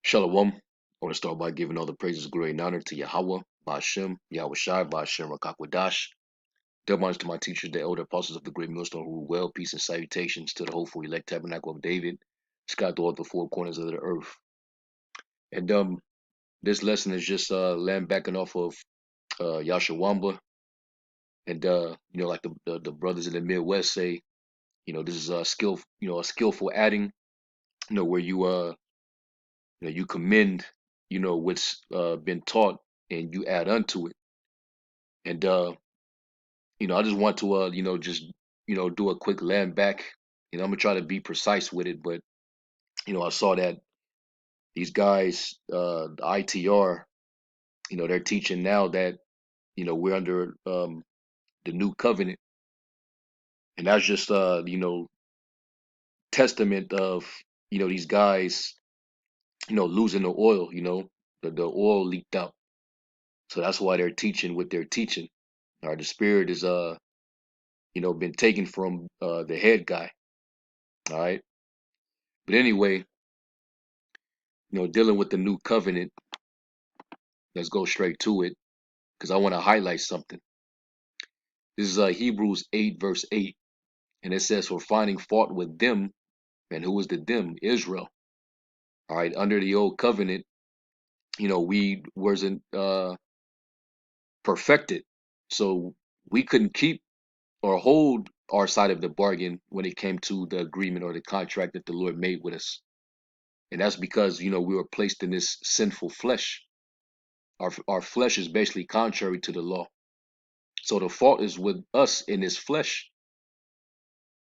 Shalom. I want to start by giving all the praises, glory, and honor to Yahweh, Ba'ashem, Yahweh Shai, Ba'ashem, Rakakwadash. Double honors to my teachers, the elder apostles of the great millstone who rule well. Peace and salutations to the hopeful elect tabernacle of David, scattered throughout the four corners of the earth. And this lesson is just land backing off of Yashawamba. And like the brothers in the Midwest say, this is a a skillful adding, where you commend, what's been taught and you add unto it. And I just want to just do a quick land back. I'm gonna try to be precise with it, but I saw that these guys, the ITR, they're teaching now that we're under the new covenant, and that's just testament of these guys losing the oil. The oil leaked out, so that's why they're teaching what they're teaching. All right, the spirit is been taken from the head guy. All right, but anyway, dealing with the new covenant, let's go straight to it because I want to highlight something. This is Hebrews 8 verse 8, and it says, "For finding fault with them," and who is the them? Israel. All right, under the old covenant, we wasn't perfected, so we couldn't keep or hold our side of the bargain when it came to the agreement or the contract that the Lord made with us. And that's because we were placed in this sinful flesh. Our flesh is basically contrary to the law, so the fault is with us in this flesh.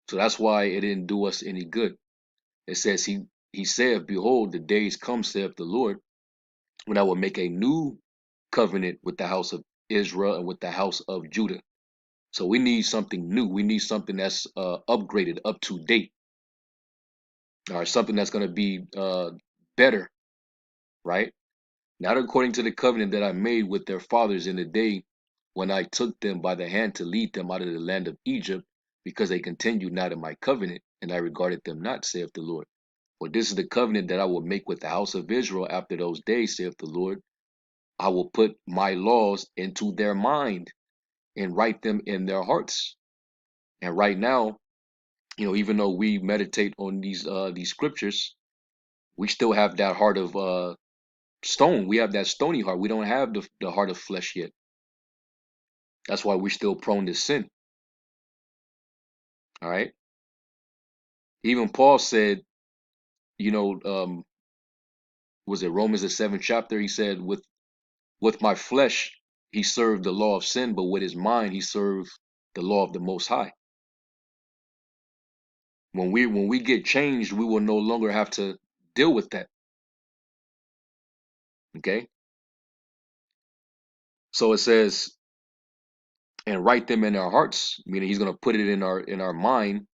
So that's why it didn't do us any good. It says he saith, "Behold, the days come, saith the Lord, when I will make a new covenant with the house of Israel and with the house of Judah." So we need something new. We need something that's upgraded, up to date, or something that's going to be better, right? Not according to the covenant that I made with their fathers in the day when I took them by the hand to lead them out of the land of Egypt, because they continued not in my covenant, and I regarded them not, saith the Lord. For this is the covenant that I will make with the house of Israel after those days, saith the Lord. I will put my laws into their mind and write them in their hearts. And right now, even though we meditate on these scriptures, we still have that heart of stone. We have that stony heart. We don't have the heart of flesh yet. That's why we're still prone to sin. All right. Even Paul said, you know, um, was it Romans the seventh chapter? He said, with my flesh he served the law of sin, but with his mind he served the law of the Most High. When we get changed, we will no longer have to deal with that. Okay. So it says, and write them in our hearts, meaning he's going to put it in our mind,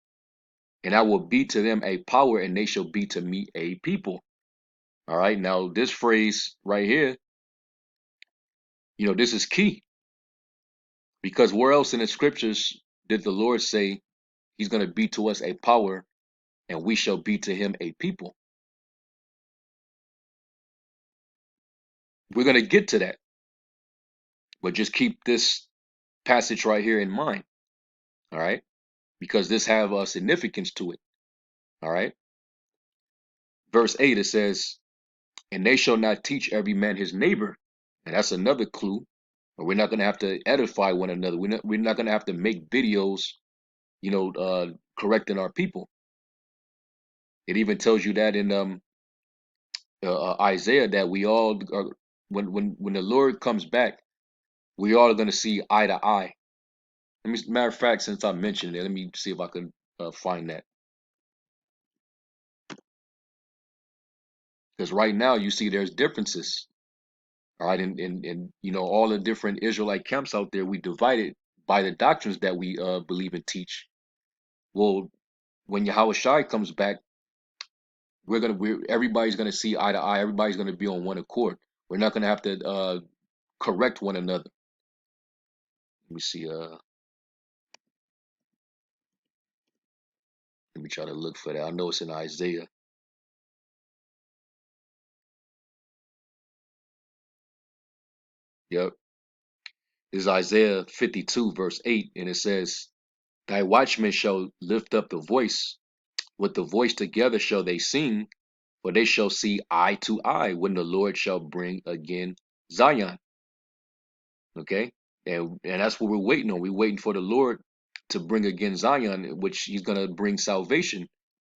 and I will be to them a power, and they shall be to me a people. All right. Now this phrase right here, this is key, because where else in the scriptures did the Lord say he's going to be to us a power and we shall be to him a people? We're going to get to that, but just keep this passage right here in mind. All right. Because this have a significance to it. All right. Verse 8, it says, "And they shall not teach every man his neighbor." And that's another clue. We're not going to have to edify one another. We're not going to have to make videos, correcting our people. It even tells you that in Isaiah, that we all are, when the Lord comes back, we all are going to see eye to eye. Matter of fact, since I mentioned it, let me see if I can find that. Because right now you see there's differences. All right, and all the different Israelite camps out there, we divided by the doctrines that we believe and teach. Well, when Yahweh Shai comes back, everybody's gonna see eye to eye. Everybody's gonna be on one accord. We're not gonna have to correct one another. Let me see. Let me try to look for that. I know it's in Isaiah. Yep. This is Isaiah 52, verse 8, and it says, Thy watchmen shall lift up the voice. With the voice together shall they sing, for they shall see eye to eye when the Lord shall bring again Zion. Okay? And that's what we're waiting on. We're waiting for the Lord to bring again Zion, which he's gonna bring salvation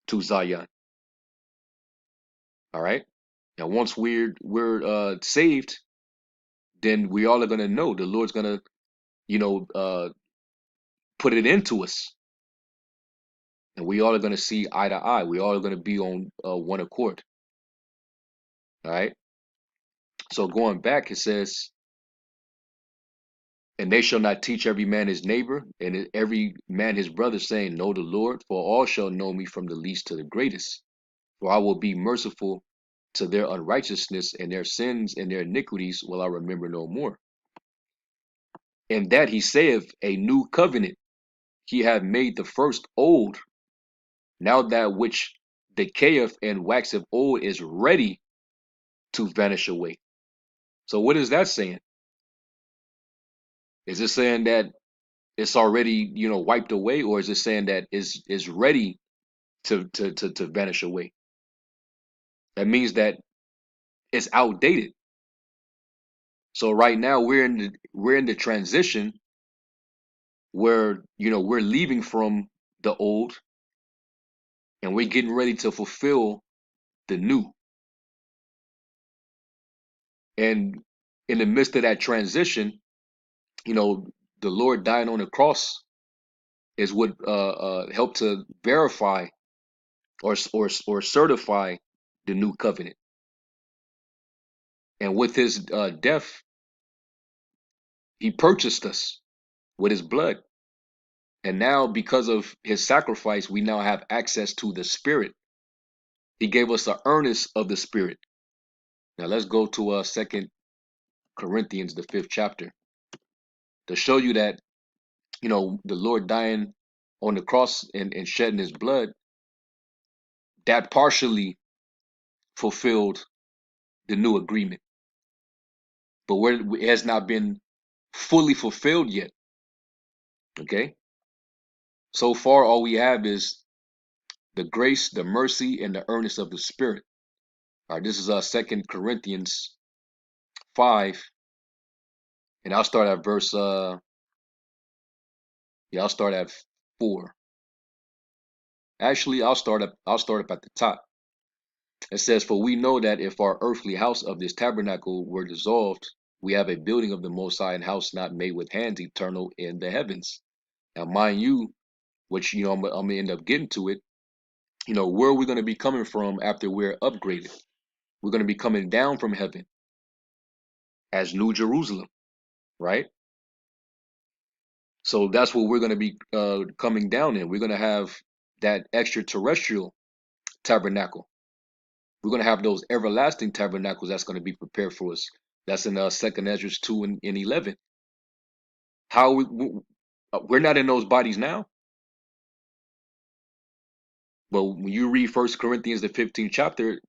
to Zion. All right. Now once we're saved, then we all are gonna know the Lord's gonna, you know, put it into us. And we all are gonna see eye to eye. We all are gonna be on one accord. All right. So going back, it says, and they shall not teach every man his neighbor, and every man his brother, saying, Know the Lord, for all shall know me from the least to the greatest. For I will be merciful to their unrighteousness, and their sins and their iniquities will I remember no more. And that he saith, A new covenant he hath made the first old. Now that which decayeth and waxeth old is ready to vanish away. So what is that saying? Is it saying that it's already, wiped away, or is it saying that is ready to vanish away? That means that it's outdated. So right now we're in the transition where we're leaving from the old and we're getting ready to fulfill the new. And in the midst of that transition, the Lord dying on the cross is what helped to verify or certify the new covenant. And with his death, he purchased us with his blood. And now, because of his sacrifice, we now have access to the Spirit. He gave us the earnest of the Spirit. Now let's go to 2 Corinthians, the 5th chapter, to show you that the Lord dying on the cross and shedding his blood, that partially fulfilled the new agreement, but where it has not been fully fulfilled yet. Okay, so far all we have is the grace, the mercy, and the earnest of the Spirit. All right, this is 2 Corinthians 5, and I'll start at verse I'll start at 4. Actually, I'll start up at the top. It says, For we know that if our earthly house of this tabernacle were dissolved, we have a building of the Most High, and house not made with hands, eternal in the heavens. Now, mind you, which I'm gonna end up getting to it. Where are we gonna be coming from after we're upgraded? We're gonna be coming down from heaven as New Jerusalem, right? So that's what we're gonna be coming down in. We're gonna have that extraterrestrial tabernacle. We're going to have those everlasting tabernacles that's going to be prepared for us. That's in 2 Ezra 2 and 11. How we're not in those bodies now, but when you read 1 Corinthians, the 15th chapter,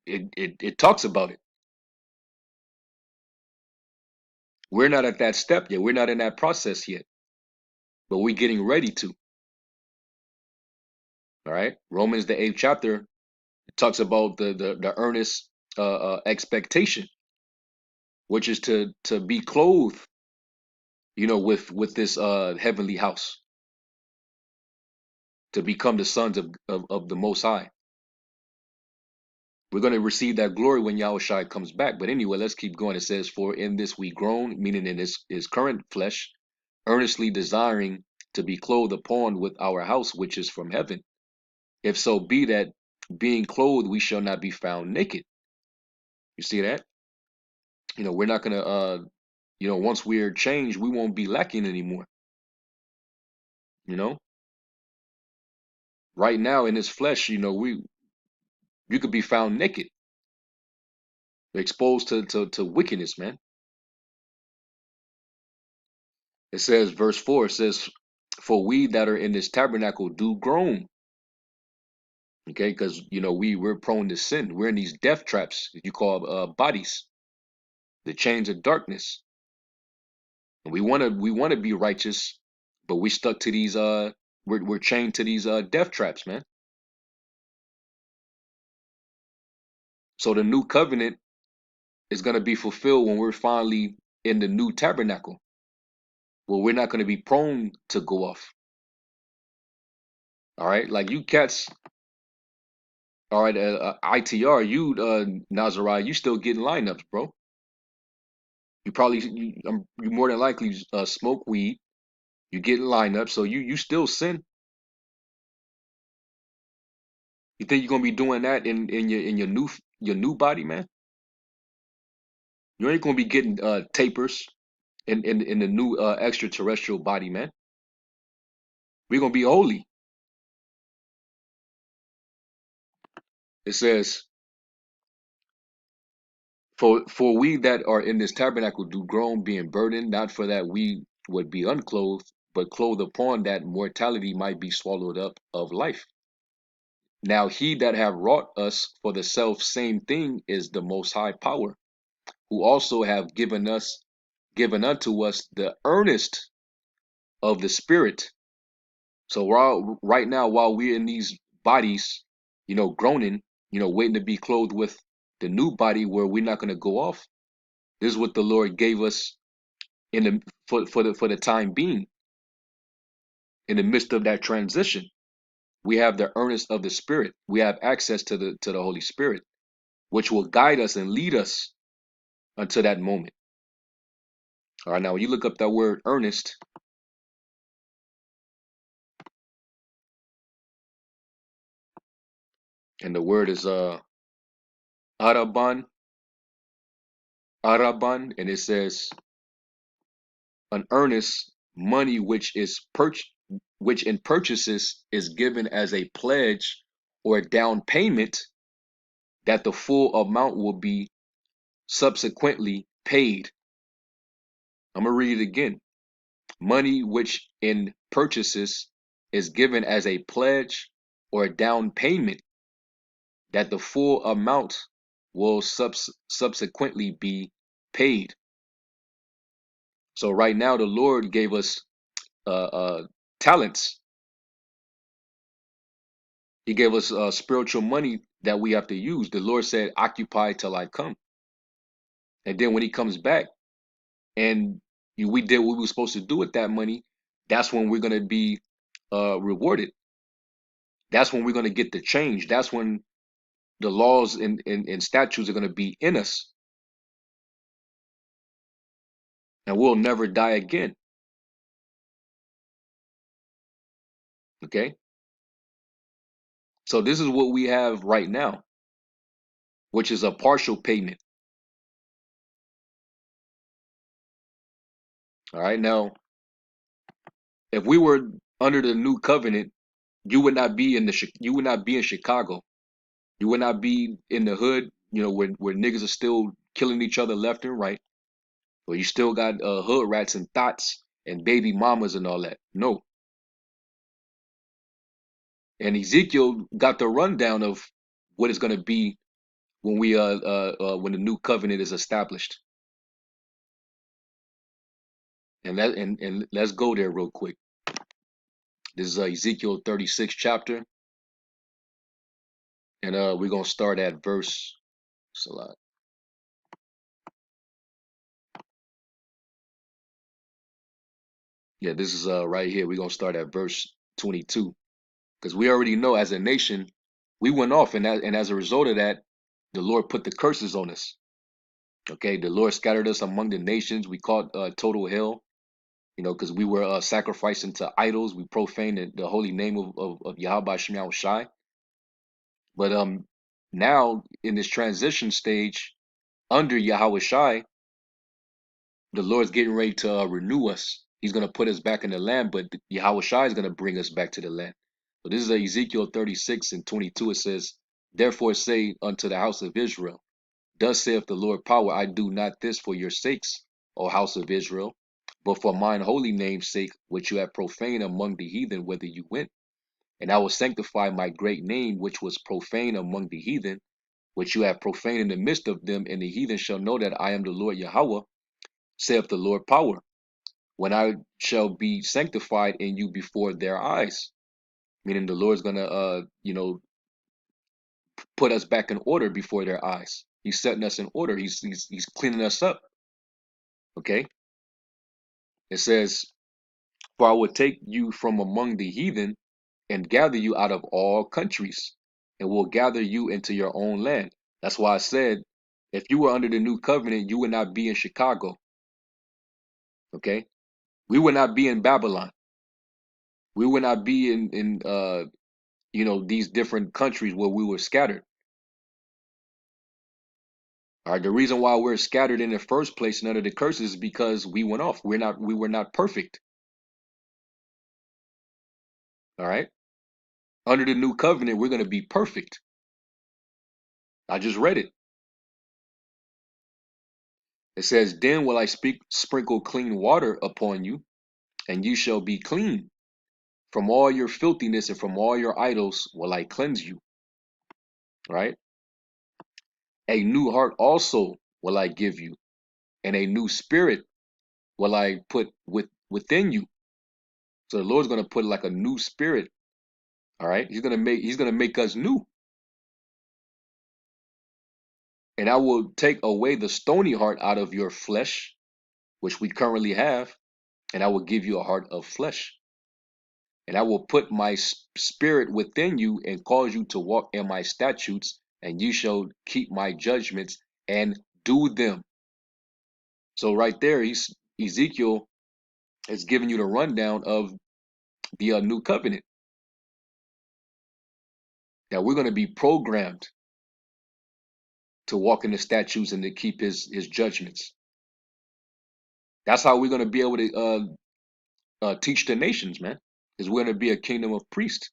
it talks about it. We're not at that step yet. We're not in that process yet, but we're getting ready to. All right. Romans, the 8th chapter, talks about the earnest expectation, which is to be clothed, with this heavenly house, to become the sons of the Most High. We're going to receive that glory when Yahushua comes back. But anyway, let's keep going. It says, For in this we groan, meaning in his current flesh, earnestly desiring to be clothed upon with our house, which is from heaven. If so be that being clothed, we shall not be found naked. You see that? We're not going to, once we're changed, we won't be lacking anymore. You know, right now in this flesh, you could be found naked, exposed to wickedness, man. It says, verse 4, it says, For we that are in this tabernacle do groan. Okay, because we're prone to sin. We're in these death traps that you call bodies, the chains of darkness. And we wanna be righteous, but we stuck to these we're chained to these death traps, man. So the new covenant is gonna be fulfilled when we're finally in the new tabernacle, where we're not gonna be prone to go off. All right, like you cats. All right, ITR, you Nazariah, you still getting lineups, bro. You probably you more than likely smoke weed. You getting lineups, so you still sin. You think you're gonna be doing that in your new body, man? You ain't gonna be getting tapers in the new extraterrestrial body, man. We're gonna be holy. It says, for we that are in this tabernacle do groan, being burdened, not for that we would be unclothed, but clothed upon that mortality might be swallowed up of life. Now he that have wrought us for the self same thing is the most high power, who also have given unto us the earnest of the Spirit. So right now, while we're in these bodies, groaning, waiting to be clothed with the new body where we're not going to go off. This is what the Lord gave us in the for the time being, in the midst of that transition. We have the earnest of the Spirit. We have access to the Holy Spirit, which will guide us and lead us until that moment. All right, now when you look up that word earnest, and the word is araban, araban, and it says an earnest money which in purchases is given as a pledge or down payment that the full amount will be subsequently paid. I'm gonna read it again. Money which in purchases is given as a pledge or down payment that the full amount will subsequently be paid. So right now the Lord gave us talents. He gave us spiritual money that we have to use. The Lord said, "Occupy till I come." And then when He comes back, and we did what we were supposed to do with that money, that's when we're gonna be rewarded. That's when we're gonna get the change. That's when the laws and statutes are gonna be in us, and we'll never die again. Okay, so this is what we have right now, which is a partial payment. All right, now if we were under the new covenant, you would not be in you would not be in Chicago. You would not be in the hood, where niggas are still killing each other left and right. Where you still got hood rats and thoughts and baby mamas and all that. No. And Ezekiel got the rundown of what it's gonna be when when the new covenant is established. And let's go there real quick. This is Ezekiel 36 chapter, and we're gonna start at verse. Salat. Yeah, this is right here. We're gonna start at verse 22. Because we already know as a nation, we went off, and as a result of that, the Lord put the curses on us. Okay, the Lord scattered us among the nations. We caught total hell, because we were sacrificing to idols. We profaned the holy name of Yahweh Shem Shai. But now in this transition stage under Yahweh Shai, the Lord's getting ready to renew us. He's going to put us back in the land, but Yahweh Shai is going to bring us back to the land. So this is Ezekiel 36 and 22. It says, "Therefore say unto the house of Israel, Thus saith the Lord power, I do not this for your sakes, O house of Israel, but for mine holy name's sake, which you have profaned among the heathen, whither you went. And I will sanctify my great name, which was profaned among the heathen, which you have profaned in the midst of them, and the heathen shall know that I am the Lord Yahweh, saith the Lord power. when I shall be sanctified in you before their eyes. Meaning the Lord's gonna put us back in order before their eyes. He's setting us in order. He's cleaning us up. Okay. It says, "For I will take you from among the heathen and gather you out of all countries, and will gather you into your own land." That's why I said, if you were under the new covenant, you would not be in Chicago. Okay, we would not be in Babylon. We would not be in these different countries where we were scattered. All right, the reason why we're scattered in the first place and under the curses is because we went off. We were not perfect. All right, under the new covenant, we're going to be perfect. I just read it. It says, "Then will I sprinkle clean water upon you, and you shall be clean. From all your filthiness and from all your idols will I cleanse you." Right? "A new heart also will I give you, and a new spirit will I put within you." So the Lord's gonna put like a new spirit. All right, He's gonna make us new. "And I will take away the stony heart out of your flesh, which we currently have, and I will give you a heart of flesh. And I will put my spirit within you and cause you to walk in my statutes, and you shall keep my judgments and do them." So right there, Ezekiel is giving you the rundown of the new covenant, that we're going to be programmed to walk in the statutes and to keep his judgments. That's how we're going to be able to teach the nations, man, because we're going to be a kingdom of priests.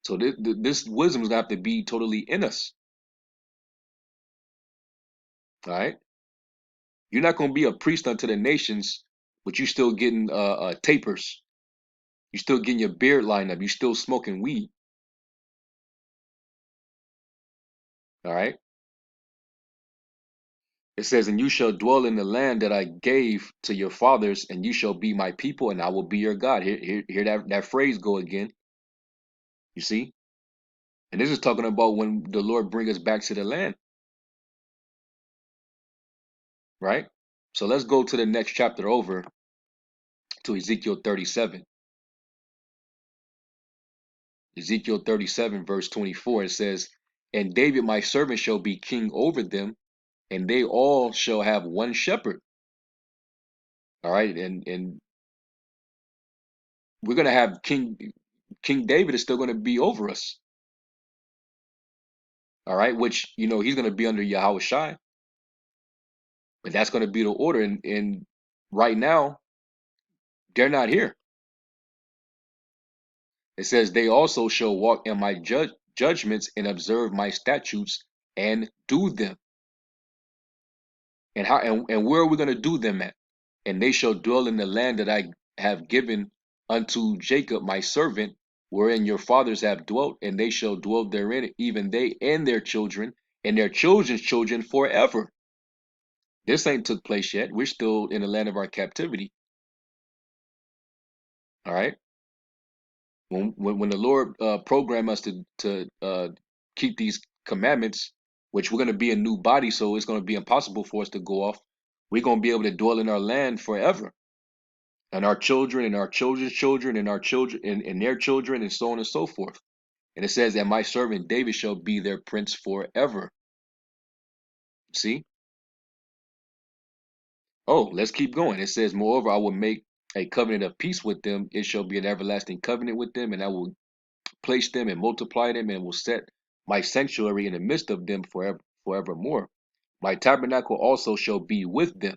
So this wisdom is going to have to be totally in us. All right, you're not going to be a priest unto the nations, but you still getting tapers. You still getting your beard lined up. You still smoking weed. All right. It says, "And you shall dwell in the land that I gave to your fathers, and you shall be my people, and I will be your God." Hear that phrase go again. You see? And this is talking about when the Lord bring us back to the land, right? So let's go to the next chapter over, to Ezekiel 37. Ezekiel 37, verse 24, it says, "And David my servant shall be king over them, and they all shall have one shepherd." All right, and we're gonna have King David is still gonna be over us. All right, which he's gonna be under Yahweh Shai, but that's gonna be the order. And right now, they're not here. It says, "They also shall walk in my judgments and observe my statutes and do them." And where are we gonna do them at? "And they shall dwell in the land that I have given unto Jacob my servant, wherein your fathers have dwelt, and they shall dwell therein, even they and their children, and their children's children forever." This ain't took place yet. We're still in the land of our captivity. All right. When the Lord programmed us to keep these commandments, which we're gonna be a new body, so it's gonna be impossible for us to go off. We're gonna be able to dwell in our land forever, and our children and our children's children and our children and their children, and so on and so forth. And it says that my servant David shall be their prince forever. See? Oh, let's keep going. It says, "Moreover, I will make a covenant of peace with them. It shall be an everlasting covenant with them, and I will place them and multiply them, and will set my sanctuary in the midst of them forevermore. My tabernacle also shall be with them.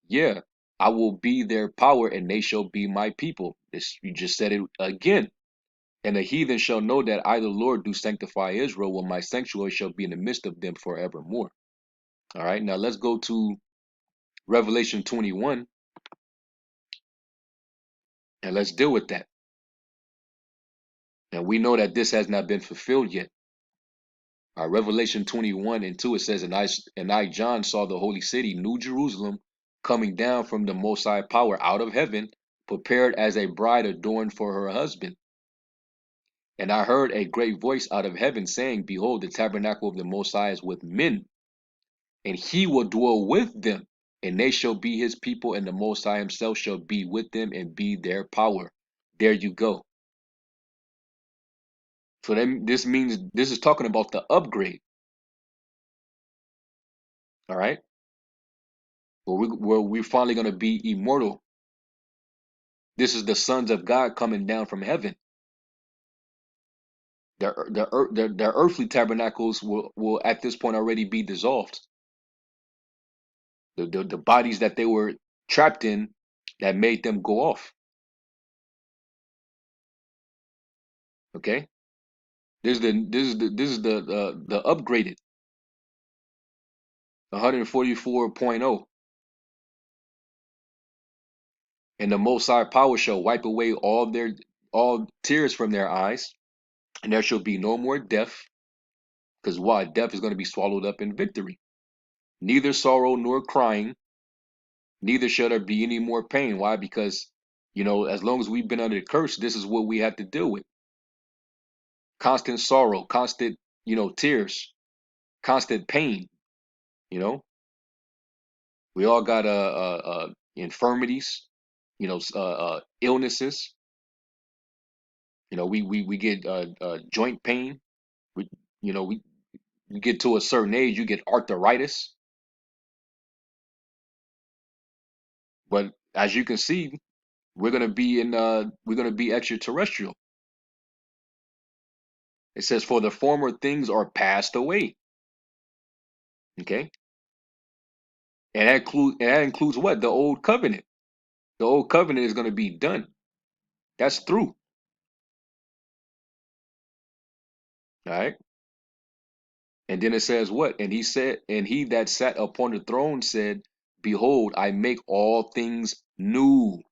Yeah, I will be their power, and they shall be my people." You just said it again. "And the heathen shall know that I, the Lord, do sanctify Israel, when my sanctuary shall be in the midst of them forevermore." All right, now let's go to Revelation 21, and let's deal with that. And we know that this has not been fulfilled yet. Revelation 21 and 2, it says, "And I, John, saw the holy city, New Jerusalem, coming down from the Most High power out of heaven, prepared as a bride adorned for her husband. And I heard a great voice out of heaven saying, Behold, the tabernacle of the Most High is with men, and he will dwell with them, and they shall be his people, and the Most High himself shall be with them and be their power. There you go. So then this means this is talking about the upgrade. All right. Where we're finally going to be immortal. This is the sons of God coming down from heaven. Their earthly tabernacles will at this point already be dissolved. The bodies that they were trapped in that made them go off. Okay. This is the upgraded 144.0. And the Most High power shall wipe away all tears from their eyes, and there shall be no more death. Because why? Death is going to be swallowed up in victory. Neither sorrow nor crying, neither shall there be any more pain. Why? Because, as long as we've been under the curse, this is what we have to deal with. Constant sorrow, constant, tears, constant pain. You know, we all got infirmities, illnesses. We get joint pain. We, we you get to a certain age, you get arthritis. But as you can see, we're gonna be extraterrestrial. It says, "For the former things are passed away." Okay, and that includes what? The old covenant. The old covenant is gonna be done. That's through. All right. And then it says what? And he said, and he that sat upon the throne said, Behold, I make all things new.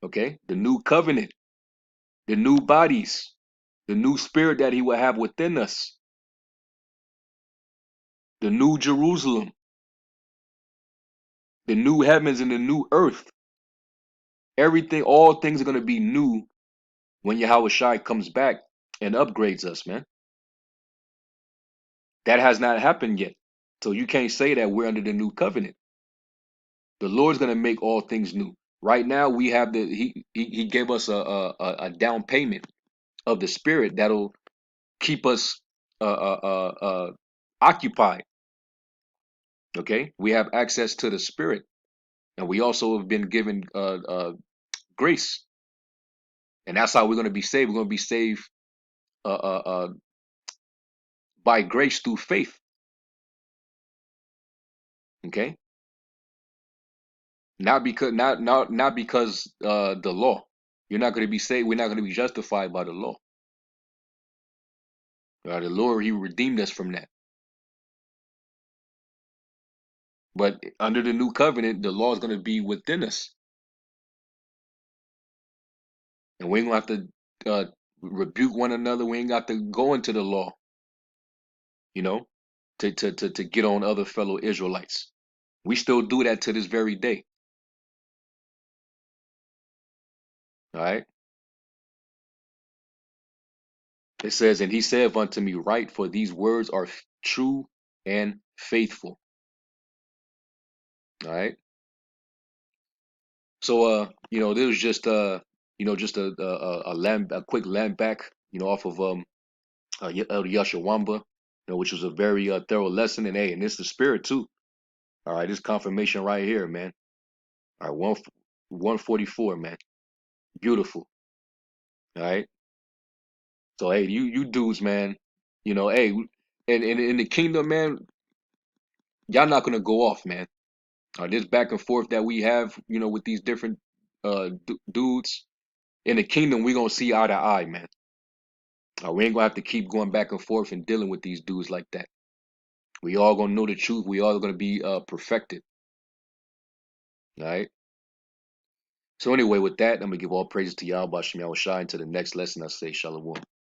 Okay, the new covenant, the new bodies, the new spirit that he will have within us, the new Jerusalem, the new heavens and the new earth. Everything, all things are going to be new when Yahweh Shai comes back and upgrades us, man. That has not happened yet. So you can't say that we're under the new covenant. The Lord's going to make all things new. Right now, we have he gave us a down payment of the spirit that'll keep us occupied. Okay, we have access to the spirit, and we also have been given grace, and that's how we're going to be saved. We're going to be saved uh, uh, uh, by grace through faith. Okay, not because the law. You're not going to be saved. We're not going to be justified by the law. The Lord, He redeemed us from that. But under the new covenant, the law is going to be within us, and we ain't going to have to rebuke one another. We ain't got to go into the law, you know, to get on other fellow Israelites. We still do that to this very day. All right. It says, and he said unto me, Write, for these words are true and faithful. All right. So, this was just just a quick land back, off of El Yashawamba, which was a very thorough lesson. And hey, and it's the spirit too. All right, this confirmation right here, man. All right, 144, man. Beautiful. All right. So hey, you dudes, man. Hey, and in the kingdom, man, y'all not gonna go off, man. This back and forth that we have, with these different dudes in the kingdom, we gonna see eye to eye, man. We ain't gonna have to keep going back and forth and dealing with these dudes like that. We all gonna know the truth. We all gonna be perfected. All right. So anyway, with that, I'm gonna give all praises to Yahweh Shem Yahweh Shai. Until the next lesson, I say Shalom.